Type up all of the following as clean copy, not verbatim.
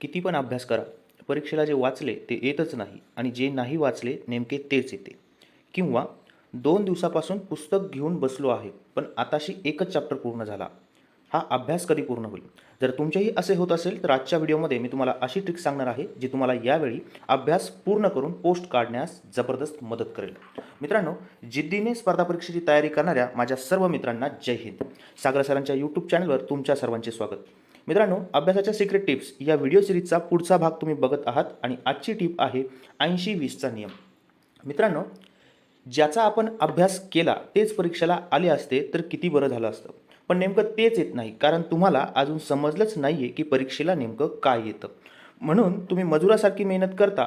किती पण अभ्यास करा, परीक्षेला जे वाचले ते येतच नाही आणि जे नाही वाचले नेमके तेच येते. किंवा 2 दिवसापासून पुस्तक घेऊन बसलो आहे, पण आताशी एकच चॅप्टर पूर्ण झाला. हा अभ्यास कधी पूर्ण होईल? जर तुमचेही असे होत असेल तर आजच्या व्हिडिओमध्ये मी तुम्हाला अशी ट्रिक सांगणार आहे जी तुम्हाला यावेळी अभ्यास पूर्ण करून पोस्ट काढण्यास जबरदस्त मदत करेल. मित्रांनो, जिद्दीने स्पर्धा परीक्षेची तयारी करणाऱ्या माझ्या सर्व मित्रांना जय हिंद. सागर सरांच्या यूट्यूब चॅनलवर तुमच्या सर्वांचे स्वागत. मित्रांनो, अभ्यासाच्या सिक्रेट टिप्स या व्हिडिओ सिरीजचा पुढचा भाग तुम्ही बघत आहात आणि आजची टिप आहे 80-20चा नियम. मित्रांनो, ज्याचा आपण अभ्यास केला तेच परीक्षेला आले असते तर किती बरं झालं असतं. पण नेमकं तेच येत नाही, कारण तुम्हाला अजून समजलंच नाही आहे की परीक्षेला नेमकं काय येतं. म्हणून तुम्ही मजुरासारखी मेहनत करता,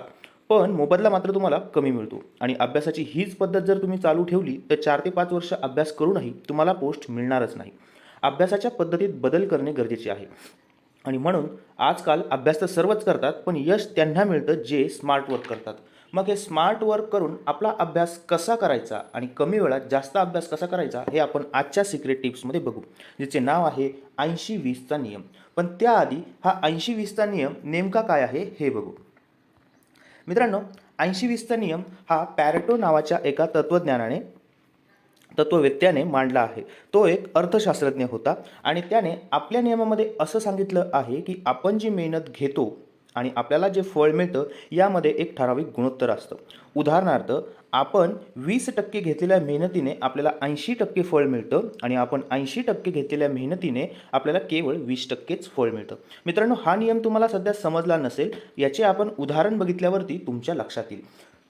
पण मोबदला मात्र तुम्हाला कमी मिळतो. आणि अभ्यासाची हीच पद्धत जर तुम्ही चालू ठेवली तर 4 ते 5 वर्ष अभ्यास करूनही तुम्हाला पोस्ट मिळणारच नाही. अभ्यासाच्या पद्धतीत बदल करणे गरजेचे आहे. आणि म्हणून आजकाल अभ्यास तर सर्वच करतात, पण यश त्यांना मिळतं जे स्मार्ट वर्क करतात. मग हे स्मार्ट वर्क करून आपला अभ्यास कसा करायचा आणि कमी वेळात जास्त अभ्यास कसा करायचा हे आपण आजच्या सिक्रेट टिप्समध्ये बघू, जिचे नाव आहे 80-20चा नियम. पण त्याआधी हा 80-20चा नियम नेमका काय आहे हे बघू. मित्रांनो, 80-20चा नियम हा पॅरेटो नावाच्या एका तत्ववेत्याने मांडला आहे. तो एक अर्थशास्त्रज्ञ होता आणि त्याने आपल्या नियमामध्ये असं सांगितलं आहे की आपण जी मेहनत घेतो आणि आपल्याला जे फळ मिळतं यामध्ये एक ठराविक गुणोत्तर असतं. उदाहरणार्थ, आपण 20% घेतलेल्या मेहनतीने आपल्याला 80% फळ मिळतं आणि आपण 80% घेतलेल्या मेहनतीने आपल्याला केवळ 20%च फळ मिळतं. मित्रांनो, हा नियम तुम्हाला सध्या समजला नसेल, याचे आपण उदाहरण बघितल्यावरती तुमच्या लक्षात येईल.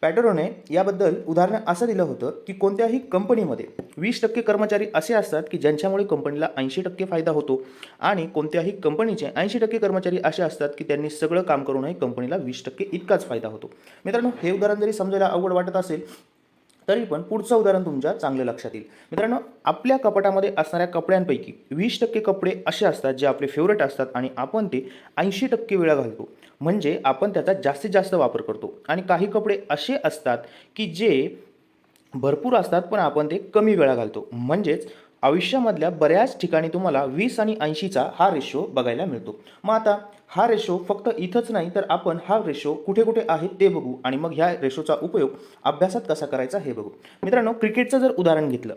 पॅटरोने याबद्दल उदाहरण असं दिलं होतं की कोणत्याही कंपनीमध्ये 20% कर्मचारी असे असतात की ज्यांच्यामुळे कंपनीला 80% फायदा होतो आणि कोणत्याही कंपनीचे 80% कर्मचारी असे असतात की त्यांनी सगळं काम करूनही कंपनीला 20% इतकाच फायदा होतो. मित्रांनो, हे उदाहरण जरी समजायला अवघड वाटत असेल तरी पण पुढचं उदाहरण तुमच्या चांगलं लक्षात येईल. मित्रांनो, आपल्या कपाटामध्ये असणाऱ्या कपड्यांपैकी 20% कपडे असे असतात जे आपले फेवरेट असतात आणि आपण ते 80% वेळा घालतो. म्हणजे आपण त्याचा जास्तीत जास्त वापर करतो. आणि काही कपडे असे असतात की जे भरपूर असतात पण आपण ते कमी वेळा घालतो. म्हणजेच आयुष्यामधल्या बऱ्याच ठिकाणी तुम्हाला 20 आणि 80चा हा रेशो बघायला मिळतो. मग आता हा रेशो फक्त इथंच नाही, तर आपण हा रेशो कुठे कुठे आहे ते बघू आणि मग ह्या रेशोचा उपयोग अभ्यासात कसा करायचा हे बघू. मित्रांनो, क्रिकेटचं जर उदाहरण घेतलं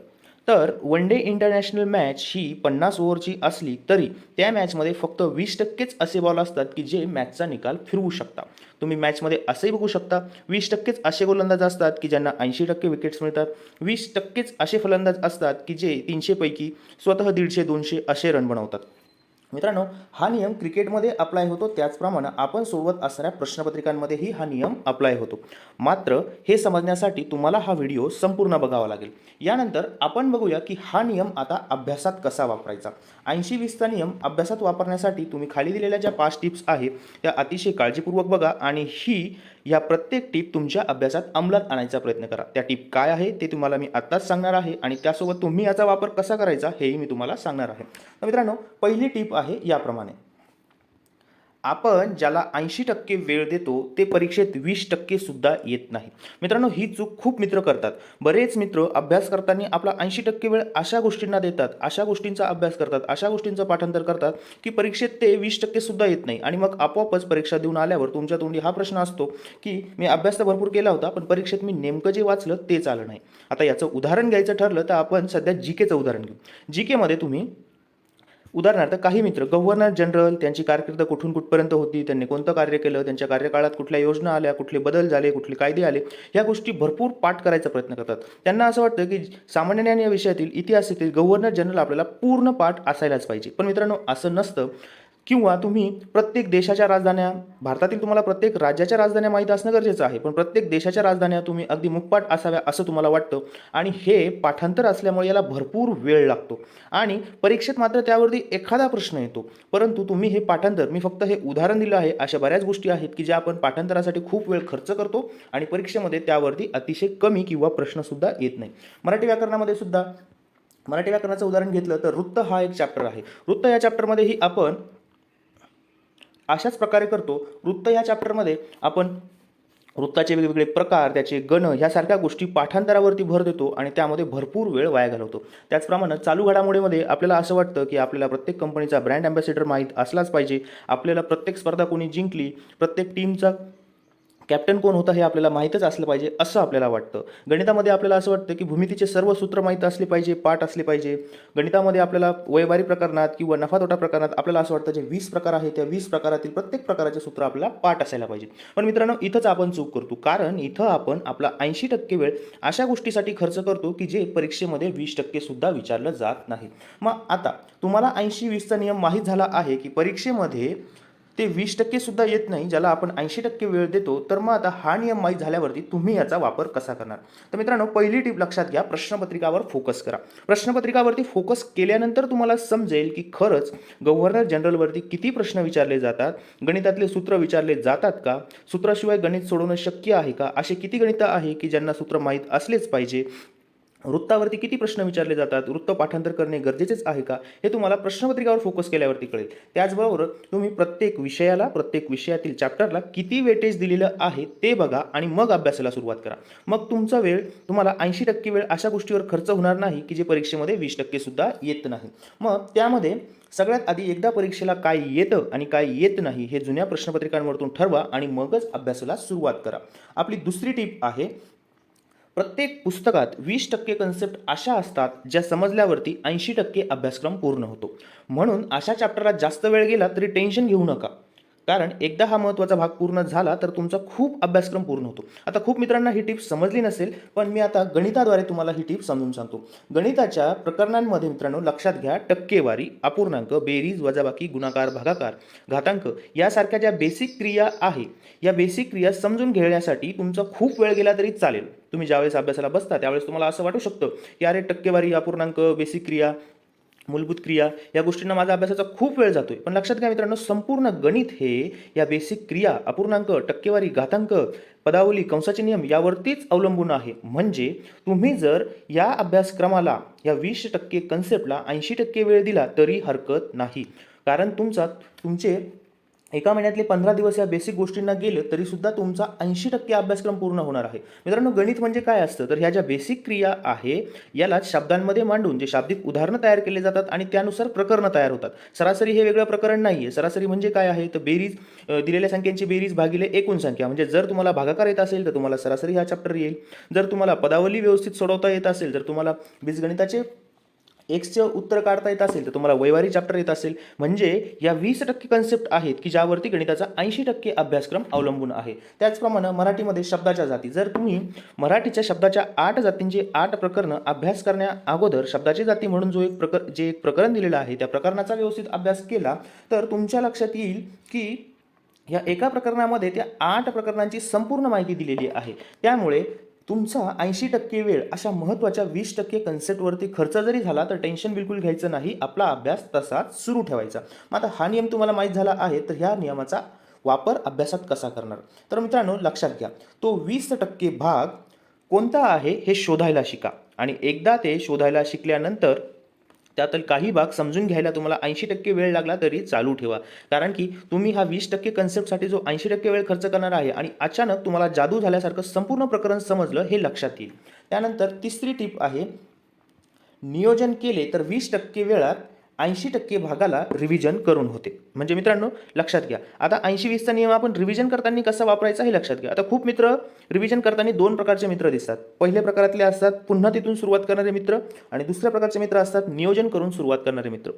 तर वन डे इंटरनॅशनल मॅच ही 50 ओव्हरची असली तरी त्या मॅचमध्ये फक्त 20%च असे बॉल असतात की जे मॅचचा निकाल फिरवू शकता. तुम्ही मॅचमध्ये असंही बघू शकता, 20%च असे गोलंदाज असतात की ज्यांना 80% विकेट्स मिळतात. 20%च असे फलंदाज असतात की जे 300 पैकी स्वतः 150-200 असे रन बनवतात. मित्रांनो, हा नियम क्रिकेटमध्ये अप्लाय होतो, त्याचप्रमाणे आपण सोडवत असणाऱ्या प्रश्नपत्रिकांमध्येही हा नियम अप्लाय होतो. मात्र हे समजण्यासाठी तुम्हाला हा व्हिडिओ संपूर्ण बघावा लागेल. यानंतर आपण बघूया की हा नियम आता अभ्यासात कसा वापरायचा. 80-20चा नियम अभ्यासात वापरण्यासाठी तुम्ही खाली दिलेल्या ज्या 5 टिप्स आहेत त्या अतिशय काळजीपूर्वक बघा आणि ह्या प्रत्येक टिप तुमच्या अभ्यासात अंमलात आणायचा प्रयत्न करा. त्या टिप काय आहे ते तुम्हाला मी आत्ताच सांगणार आहे आणि त्यासोबत तुम्ही याचा वापर कसा करायचा हेही मी तुम्हाला सांगणार आहे. तर मित्रांनो, पहिली टिप आहे याप्रमाणे. आपण ज्याला 80% वेळ देतो ते परीक्षेत 20% सुद्धा येत नाही. मित्रांनो, ही चूक खूप मित्र करतात. बरेच मित्र अभ्यास करताना आपला 80% वेळ अशा गोष्टींना देतात, अशा गोष्टींचा अभ्यास करतात, अशा गोष्टींचं पाठांतर करतात की परीक्षेत ते 20% सुद्धा येत नाही. आणि मग आपोआपच परीक्षा देऊन आल्यावर तुमच्या तोंडी हा प्रश्न असतो की मी अभ्यास तर भरपूर केला होता, पण परीक्षेत मी नेमकं जे वाचलं तेच आलं नाही. आता याचं उदाहरण घ्यायचं ठरलं तर आपण सध्या जीकेचं उदाहरण घेऊ. जीकेमध्ये तुम्ही उदाहरणार्थ काही मित्र गव्हर्नर जनरल, त्यांची कारकीर्द कुठून कुठपर्यंत होती, त्यांनी कोणतं कार्य केलं, त्यांच्या कार्यकाळात कुठल्या योजना आल्या, कुठले बदल झाले, कुठले कायदे आले, ह्या गोष्टी भरपूर पाठ करायचा प्रयत्न करतात. त्यांना असं वाटतं की सामान्य ज्ञान या विषयातील इतिहासातील गव्हर्नर जनरल आपल्याला पूर्ण पाठ असायलाच पाहिजे. पण मित्रांनो, असं नसतं. किंवा तुम्ही प्रत्येक देशाच्या राजधान्या, भारतातील तुम्हाला प्रत्येक राज्याच्या राजधान्या माहीत असणं गरजेचं आहे, पण प्रत्येक देशाच्या राजधान्या तुम्ही अगदी मुखपाठ असाव्या असं तुम्हाला वाटतं. आणि हे पाठांतर असल्यामुळे याला भरपूर वेळ लागतो आणि परीक्षेत मात्र त्यावरती एखादा प्रश्न येतो. परंतु तुम्ही हे पाठांतर, मी फक्त हे उदाहरण दिलं आहे, अशा बऱ्याच गोष्टी आहेत की ज्या आपण पाठांतरासाठी खूप वेळ खर्च करतो आणि परीक्षेमध्ये त्यावरती अतिशय कमी किंवा प्रश्नसुद्धा येत नाही. मराठी व्याकरणामध्ये सुद्धा, मराठी व्याकरणाचं उदाहरण घेतलं तर वृत्त हा एक चॅप्टर आहे. वृत्त या चॅप्टरमध्येही आपण अशाच प्रकारे करतो. वृत्त या चॅप्टरमध्ये आपण वृत्ताचे वेगवेगळे प्रकार, त्याचे गण ह्यासारख्या गोष्टी पाठांतरावरती भर देतो आणि त्यामध्ये भरपूर वेळ वाया घालवतो. त्याचप्रमाणे चालू घडामोडीमध्ये आपल्याला असं वाटतं की आपल्याला प्रत्येक कंपनीचा ब्रँड अँबॅसेडर माहीत असलाच पाहिजे, आपल्याला प्रत्येक स्पर्धा कोणी जिंकली, प्रत्येक टीमचा कॅप्टन कोण होता हे आपल्याला माहीतच असलं पाहिजे असं आपल्याला वाटतं. गणितामध्ये आपल्याला असं वाटतं की भूमितीचे सर्व सूत्र माहीत असले पाहिजे, पाठ असले पाहिजे. गणितामध्ये आपल्याला व्यवहारी प्रकरणात किंवा नफा तोटा प्रकरणात आपल्याला असं वाटतं जे 20 प्रकार आहेत त्या 20 प्रकारातील प्रत्येक प्रकाराचे सूत्र आपल्याला पाठ असायला पाहिजे. पण मित्रांनो, इथंच आपण चूक करतो, कारण इथं आपण आपला 80% वेळ अशा गोष्टीसाठी खर्च करतो की जे परीक्षेमध्ये 20% सुद्धा विचारलं जात नाही. मग आता तुम्हाला 80-20चा नियम माहीत झाला आहे की परीक्षेमध्ये ते 20% सुद्धा येत नाही, ज्याला आपण 80% वेळ देतो. तर मग आता हा नियम माहीत झाल्यावरती तुम्ही याचा वापर कसा करणार? तर मित्रांनो, पहिली टीप लक्षात घ्या, प्रश्नपत्रिकावर फोकस करा. प्रश्नपत्रिकावरती फोकस केल्यानंतर तुम्हाला समजेल की खरंच गव्हर्नर जनरलवरती किती प्रश्न विचारले जातात, गणितातले सूत्र विचारले जातात का, सूत्राशिवाय गणित सोडवणं शक्य आहे का, असे किती गणितं आहे की ज्यांना सूत्र माहीत असलेच पाहिजे, वृत्तावरती किती प्रश्न विचारले जातात, वृत्त पाठांतर करणे गरजेचेच आहे का, हे तुम्हाला प्रश्नपत्रिकावर फोकस केल्यावरती कळेल. त्याचबरोबर तुम्ही प्रत्येक विषयाला, प्रत्येक विषयातील चॅप्टरला किती वेटेज दिलेलं आहे ते बघा आणि मग अभ्यासाला सुरुवात करा. मग तुमचा वेळ, तुम्हाला 80% वेळ अशा गोष्टीवर खर्च होणार नाही की जे परीक्षेमध्ये 20% सुद्धा येत नाही. मग त्यामध्ये सगळ्यात आधी एकदा परीक्षेला काय येतं आणि काय येत नाही हे जुन्या प्रश्नपत्रिकांवरतून ठरवा आणि मगच अभ्यासाला सुरुवात करा. आपली दुसरी टीप आहे, प्रत्येक पुस्तकात 20% कन्सेप्ट अशा असतात ज्या समजल्यावरती 80% अभ्यासक्रम पूर्ण होतो. म्हणून अशा चॅप्टरला जास्त वेळ गेला तरी टेन्शन घेऊ नका, कारण एकदा हा महत्त्वाचा भाग पूर्ण झाला तर तुमचा खूप अभ्यासक्रम पूर्ण होतो. आता खूप मित्रांना ही टिप समजली नसेल, पण मी आता गणिताद्वारे तुम्हाला ही टिप समजून सांगतो. गणिताच्या प्रकरणांमध्ये मित्रांनो लक्षात घ्या, टक्केवारी, अपूर्णांक, बेरीज, वजाबाकी, गुणाकार, भागाकार, घातांक यासारख्या ज्या बेसिक क्रिया आहे, या बेसिक क्रिया समजून घेण्यासाठी तुमचा खूप वेळ गेला तरी चालेल. तुम्ही ज्यावेळेस अभ्यासाला बसता त्यावेळेस तुम्हाला असं वाटू शकतं की अरे, टक्केवारी, अपूर्णांक, बेसिक क्रिया, मूलभूत क्रिया या गोष्टींना माझा अभ्यासाचा खूप वेळ जातोय. पण लक्षात घ्या मित्रांनो, संपूर्ण गणित हे या बेसिक क्रिया, अपूर्णांक, टक्केवारी, घातांक, पदावली, कंसाचे नियम यावरतीच अवलंबून आहे. म्हणजे तुम्ही जर या अभ्यासक्रमाला, या 20% कन्सेप्टला 80% वेळ दिला तरी हरकत नाही, कारण तुमचे एका महिन्यातले 15 दिवस या बेसिक गोष्टींना गेले तरी सुद्धा तुमचा 80% अभ्यासक्रम पूर्ण होणार आहे. मित्रांनो, गणित म्हणजे काय असतं, तर ह्या ज्या बेसिक क्रिया आहे याला शब्दांमध्ये मांडून जे शाब्दिक उदाहरणं तयार केले जातात आणि त्यानुसार प्रकरणं तयार होतात. सरासरी हे वेगळं प्रकरण नाही आहे. सरासरी म्हणजे काय आहे, तर बेरीज, दिलेल्या संख्यांची बेरीज भागिले एकूण संख्या. म्हणजे जर तुम्हाला भागाकार येत असेल तर तुम्हाला सरासरी हा चॅप्टर येईल. जर तुम्हाला पदावली व्यवस्थित सोडवता येत असेल, जर तुम्हाला बीजगणिताचे एक्सचं उत्तर काढता येत असेल तर तुम्हाला वैवारी चॅप्टर येत असेल. म्हणजे या 20% कन्सेप्ट आहेत की ज्यावरती गणिताचा 80% अभ्यासक्रम अवलंबून आहे. त्याचप्रमाणे मराठीमध्ये शब्दाच्या जाती, जर तुम्ही मराठीच्या शब्दाच्या 8 जातींची 8 प्रकरणं अभ्यास करण्या अगोदर शब्दाची जाती म्हणून जे एक प्रकरण दिलेलं आहे त्या प्रकरणाचा व्यवस्थित अभ्यास केला तर तुमच्या लक्षात येईल की या एका प्रकरणामध्ये त्या 8 प्रकरणांची संपूर्ण माहिती दिलेली आहे. त्यामुळे तुमचा 80% वेळ अशा महत्त्वाच्या 20% कन्सेप्टवरती खर्च जरी झाला तर टेन्शन बिलकुल घ्यायचं नाही, आपला अभ्यास तसाच सुरू ठेवायचा. मग आता हा नियम तुम्हाला माहीत झाला आहे, तर ह्या नियमाचा वापर अभ्यासात कसा करणार? तर मित्रांनो लक्षात घ्या, तो 20% भाग कोणता आहे हे शोधायला शिका आणि एकदा ते शोधायला शिकल्यानंतर त्यातील काही भाग समजून घ्यायला तुम्हाला 80% वेळ लागला तरी चालू ठेवा, कारण की तुम्ही हा 20% कन्सेप्टसाठी जो 80% वेळ खर्च करणार आहे आणि अचानक तुम्हाला जादू झाल्यासारखं संपूर्ण प्रकरण समजलं हे लक्षात येईल. त्यानंतर तिसरी टीप आहे, नियोजन केले तर 20% वेळात 80% भागाला रिव्हिजन करून होते. म्हणजे मित्रांनो लक्षात घ्या, आता 80-20चा नियम आपण रिव्हिजन करताना कसा वापरायचा हे लक्षात घ्या. आता खूप मित्र रिव्हिजन करताना 2 प्रकारचे मित्र दिसतात. पहिल्या प्रकारातले असतात पुन्हा तिथून सुरुवात करणारे मित्र आणि दुसऱ्या प्रकारचे मित्र असतात नियोजन करून सुरुवात करणारे मित्र.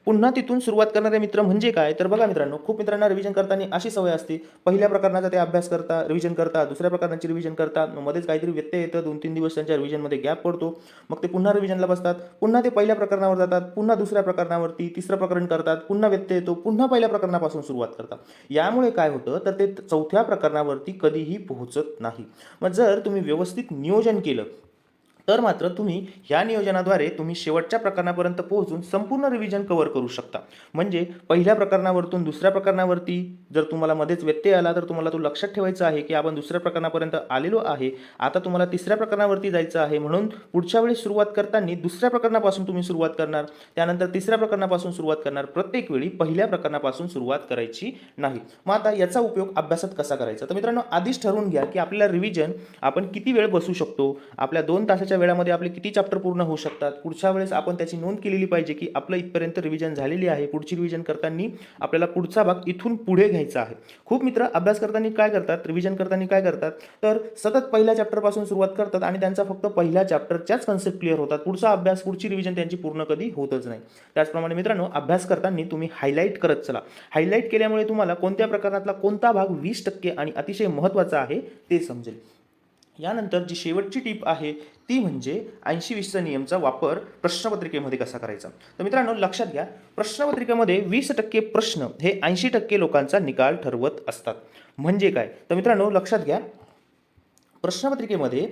पुन्हा तिथून सुरुवात करणारे मित्र म्हणजे काय, तर बघा मित्रांनो, खूप मित्रांना रिव्हिजन करताना अशी सवय असते, पहिल्या प्रकरणाचा ते अभ्यास करता, रिव्हिजन करता, दुसऱ्या प्रकरणाची रिव्हिजन करता, मध्येच काहीतरी व्यत्यय येतं, 2-3 दिवस त्यांच्या रिव्हिजनमध्ये गॅप पडतो, मग ते पुन्हा रिव्हिजनला बसतात, पुन्हा ते पहिल्या प्रकरणावर जातात, पुन्हा दुसऱ्या प्रकरणावरती, तिसरं प्रकरण करतात, पुन्हा व्यत्यय येतो, पुन्हा पहिल्या प्रकरणापासून सुरुवात करतात. यामुळे काय होतं, तर ते चौथ्या प्रकरणावरती कधीही पोहोचत नाही. मग जर तुम्ही व्यवस्थित नियोजन केलं तर मात्र तुम्ही ह्या नियोजनाद्वारे तुम्ही शेवटच्या प्रकरणापर्यंत पोहोचून संपूर्ण रिव्हिजन कव्हर करू शकता. म्हणजे पहिल्या प्रकरणावरतून दुसऱ्या प्रकरणावरती जर तुम्हाला मध्येच व्यत्यय आला तर तुम्हाला तो लक्षात ठेवायचा आहे की आपण दुसऱ्या प्रकरणापर्यंत आलेलो आहे, आता तुम्हाला तिसऱ्या प्रकरणावरती जायचं आहे, म्हणून पुढच्या वेळी सुरुवात करताना दुसऱ्या प्रकरणापासून तुम्ही सुरुवात करणार, त्यानंतर तिसऱ्या प्रकरणापासून सुरुवात करणार, प्रत्येक वेळी पहिल्या प्रकरणापासून सुरुवात करायची नाही. मग आता याचा उपयोग अभ्यासात कसा करायचा? तर मित्रांनो, आधीच ठरवून घ्या की आपल्याला रिव्हिजन आपण किती वेळ बसू शकतो, आपल्या 2 तासाच्या वेळामध्ये आपले किती चॅप्टर पूर्ण होऊ शकतात. पुढच्या वेळेस आपण त्याची नोंद केलेली पाहिजे की आपलं इथपर्यंत रिव्हिजन झालेली आहे, पुढची रिव्हिजन करताना आपल्याला पुढचा भाग इथून पुढे घ्यायचा आहे. खूप मित्र अभ्यास करताना काय करतात, रिव्हिजन करताना काय करतात, तर सतत पहिल्या चॅप्टरपासून सुरुवात करतात आणि त्यांचा फक्त पहिल्या चॅप्टरच्याच कन्सेप्ट क्लिअर होतात, पुढचा अभ्यास पुढची रिव्हिजन त्यांची पूर्ण कधी होतच नाही. त्याचप्रमाणे मित्रांनो, अभ्यास करताना तुम्ही हायलाईट करत चला. हायलाईट केल्यामुळे तुम्हाला कोणत्या प्रकरणातला कोणता भाग 20% आणि अतिशय महत्त्वाचा आहे ते समजेल. यानंतर जी शेवटची टीप आहे ती म्हणजे 80-20 नियमचा वापर प्रश्नपत्रिकेमध्ये कसा करायचा. तर मित्रांनो, लक्षात घ्या, प्रश्नपत्रिकेमध्ये 20% प्रश्न हे 80% लोकांचा निकाल ठरवत असतात. म्हणजे काय? तर मित्रांनो, लक्षात घ्या, प्रश्नपत्रिकेमध्ये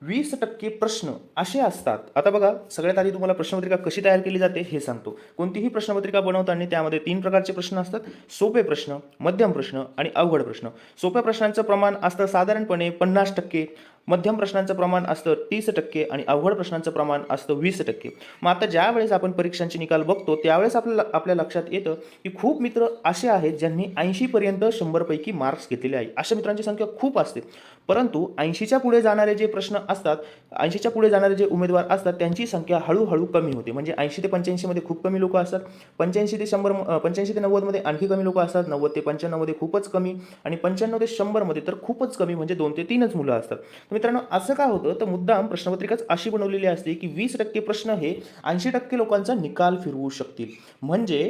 20% प्रश्न असे असतात. आता बघा, सगळ्यात आधी तुम्हाला प्रश्नपत्रिका कशी तयार केली जाते हे सांगतो. कोणतीही प्रश्नपत्रिका बनवताना त्यामध्ये 3 प्रकारचे प्रश्न असतात: सोपे प्रश्न, मध्यम प्रश्न आणि अवघड प्रश्न. सोप्या प्रश्नांचं प्रमाण असतं साधारणपणे 50%, मध्यम प्रश्नांचं प्रमाण असतं 30% आणि अवघड प्रश्नांचं प्रमाण असतं 20%. मग आता ज्या वेळेस आपण परीक्षांचे निकाल बघतो त्यावेळेस आपल्या लक्षात येतं की खूप मित्र असे आहेत ज्यांनी 80 पर्यंत 100 पैकी मार्क्स घेतलेले आहे. अशा मित्रांची संख्या खूप असते. परंतु 80च्या पुढे जाणारे जे प्रश्न असतात, 80च्या पुढे जाणारे जे उमेदवार असतात त्यांची संख्या हळूहळू कमी होते. म्हणजे 80 ते 85 मध्ये खूप कमी लोक असतात, 85 ते 100, 85 ते 90 मध्ये आणखी कमी लोक असतात, 90 ते 95 मध्ये खूपच कमी आणि 95 ते 100 मध्ये तर खूपच कमी, म्हणजे 2 ते 3च मुलं असतात. मित्रांनो, असं का होतं? तर मुद्दाम प्रश्नपत्रिकाच अशी बनवलेली असते की 20% प्रश्न हे 80% लोकांचा निकाल फिरवू शकतील. म्हणजे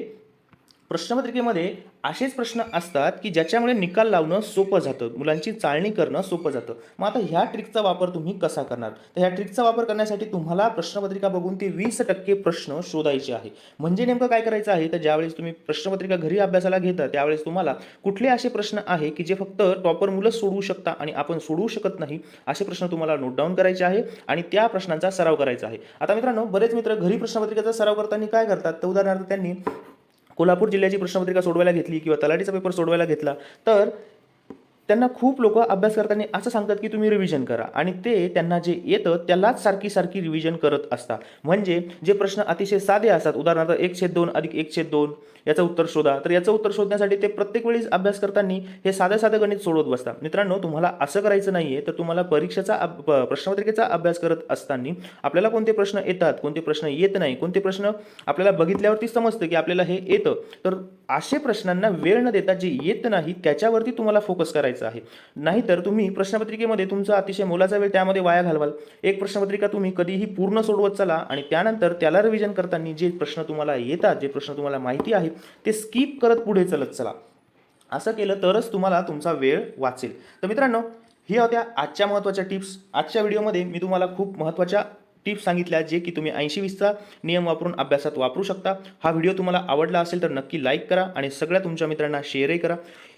प्रश्नपत्रिकेमध्ये असेच प्रश्न असतात की ज्याच्यामुळे निकाल लावणं सोपं जातं, मुलांची चाळणी करणं सोपं जातं. मग आता ह्या ट्रिकचा वापर तुम्ही कसा करणार? तर ह्या ट्रिकचा वापर करण्यासाठी तुम्हाला प्रश्नपत्रिका बघून ते 20% प्रश्न शोधायचे आहे. म्हणजे नेमकं काय करायचं आहे? तर ज्यावेळेस तुम्ही प्रश्नपत्रिका घरी अभ्यासाला घेता त्यावेळेस तुम्हाला कुठले असे प्रश्न आहे की जे फक्त टॉपर मुलंच सोडवू शकता आणि आपण सोडवू शकत नाही, असे प्रश्न तुम्हाला नोट डाऊन करायचे आहे आणि त्या प्रश्नांचा सराव करायचा आहे. आता मित्रांनो, बरेच मित्र घरी प्रश्नपत्रिकेचा सराव करताना काय करतात? तर उदाहरणार्थ त्यांनी कोल्हापूर जिल्ह्याची प्रश्नपत्रिका सोडवायला घेतली किंवा तलाठीचा पेपर सोडवायला घेतला तर त्यांना खूप लोक अभ्यास करताना असं सांगतात की तुम्ही रिव्हिजन करा आणि ते त्यांना जे येतं त्यालाच सारखी रिव्हिजन करत असतात. म्हणजे जे प्रश्न अतिशय साधे असतात, उदाहरणार्थ 1/2 अधिक 1/2 याचं उत्तर शोधा, तर याचं उत्तर शोधण्यासाठी ते प्रत्येक वेळी अभ्यास करताना हे साधं गणित सोडवत बसतात. मित्रांनो, तुम्हाला असं करायचं नाहीये. तर तुम्हाला परीक्षेचा प्रश्नपत्रिकेचा अभ्यास करत असताना आपल्याला कोणते प्रश्न येतात, कोणते प्रश्न येत नाही, कोणते प्रश्न आपल्याला बघितल्यावरती समजतं की आपल्याला हे येतं, तर असे प्रश्नांना वेळ न देता जे येत नाही त्याच्यावरती तुम्हाला फोकस करायचा आहे. नाहीतर तुम्ही प्रश्नपत्रिकेमध्ये तुमचा अतिशय मोलाचा वेळ त्यामध्ये वाया घालवाल. एक प्रश्नपत्रिका तुम्ही कधीही पूर्ण सोडवत चला आणि त्यानंतर त्याला रिव्हिजन करताना जे प्रश्न तुम्हाला येतात, जे प्रश्न तुम्हाला माहिती आहे ते स्किप करत पुढे चलत चला. असं केलं तरच तुम्हाला तुमचा वेळ वाचेल. तर मित्रांनो, ही होत्या आजच्या महत्त्वाच्या टिप्स. आजच्या व्हिडिओमध्ये मी तुम्हाला खूप महत्त्वाच्या टिप्स सांगितल्या जे की तुम्ही 80-20चा नियम वापरून अभ्यासात वापरू शकता. हा व्हिडिओ तुम्हाला आवडला असेल तर नक्की लाईक करा आणि सगळ्या तुमच्या मित्रांना शेअरही करा.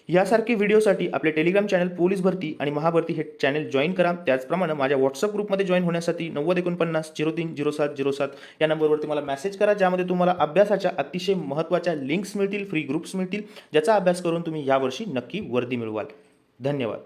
यासारखे व्हिडिओसाठी आपले टेलिग्राम चॅनल पोलीस भरती आणि महाभरती हे चॅनल जॉईन करा. त्याचप्रमाणे माझ्या व्हॉट्सअप ग्रुपमध्ये जॉईन होण्यासाठी 9049 03 07 07 या नंबरवरती मला मेसेज करा, ज्यामध्ये तुम्हाला अभ्यासाच्या अतिशय महत्त्वाच्या लिंक्स मिळतील, फ्री ग्रुप्स मिळतील, ज्याचा अभ्यास करून तुम्ही यावर्षी नक्की वर्दी मिळवाल. धन्यवाद.